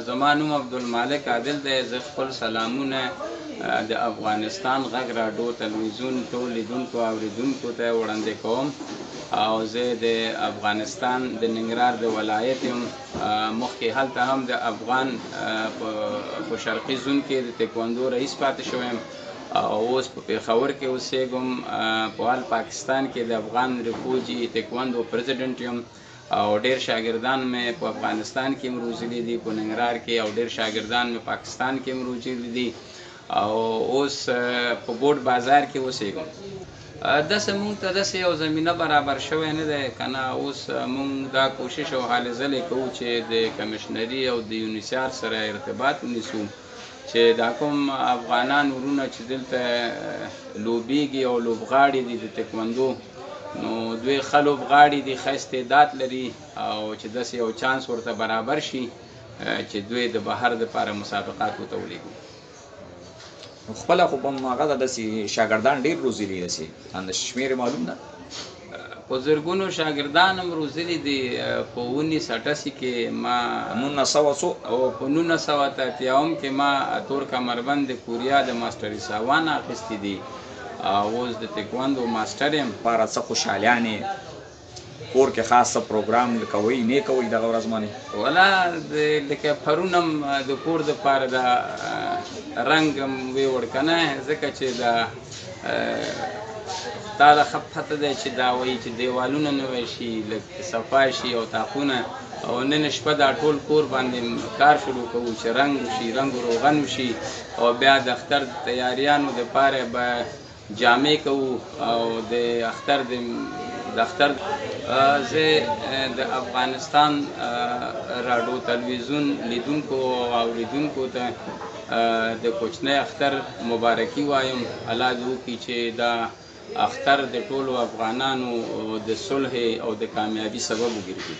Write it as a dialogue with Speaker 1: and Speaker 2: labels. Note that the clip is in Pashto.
Speaker 1: زما نوم عبدالمالک عادل دی. زه خپل سلامونه د افغانستان غږ راډیو تلویزیون ټول لیدونکو او اوریدونکو ته وړاندې کوم. او زه د افغانستان د ننګرهار د ولایت یم. مخکې هلته هم د افغان په شرقي زون کې د تکواندو رئیس پاتې شوی یم او اوس په پېښور کې اوسېږم. په حال پاکستان کې د افغان ریفوجي تکواندو پرزیډنټ یم او ډېر شاګردان مې په افغانستان کې هم روزلي دي، په ننګرهار کې، او ډېر شاګردان مې پاکستان کې هم روزلي دي او اوس په بوټ بازار کې اوسېږم. داسې مونږ ته داسې یو زمینه برابر شوی نه دی که نه. اوس مونږ دا کوشش او هلې ځلې کوو چې د کمیشنري او د یونیسیار سره ارتباط ونیسو چې دا کوم افغانان ورونه چې دلته لوبېږي او لوبغاړي دي د تکواندو، نو دوی ښه لوبغاړي دي، ښه استعداد لري او چې داسې یو چانس ورته برابر شي چې دوی د بهر دپاره مسابقاتو ته ولېږو.
Speaker 2: خپله خو به هغه ده داسې شاګردان ډېر روزلي داسې اندازه شمېر معلوم ده؟
Speaker 1: په زرګونو شاګردان هم روزلي دي. په 1988 کې ما
Speaker 2: 1900
Speaker 1: او په 1983 کې ما تور کمربند د کوریا د ماسټري ساوان اخیستي دي. اوس د تکواندو ماسټر یم.
Speaker 2: لپاره څه خوشحالیانې کور کې خاص څه پروګرام کوئ نه کوئ دغه ورځ باندې؟
Speaker 1: ولا لکه پرون هم د کور دپاره د رنګ هم ویوړ که نه، ځکه چې د تا له ښه پته دی چې دا وایي چې دیوالونه نوی شي، لږ صفا شي او طاقونه، او نن شپه دا ټول کور باندې کار شروع کوو چې رنګ وشي، رنګ و روغن وشي او بیا د اختر د تیاریانو دپاره به جامې کوو او د اختر زه د افغانستان راډیو تلویزیون لیدونکو او اوریدونکو ته د کوچنی اختر مبارکي وایم. الله دې وکړي چې دا اختر د ټولو افغانانو د صلح او د کامیابي سبب وګرځي.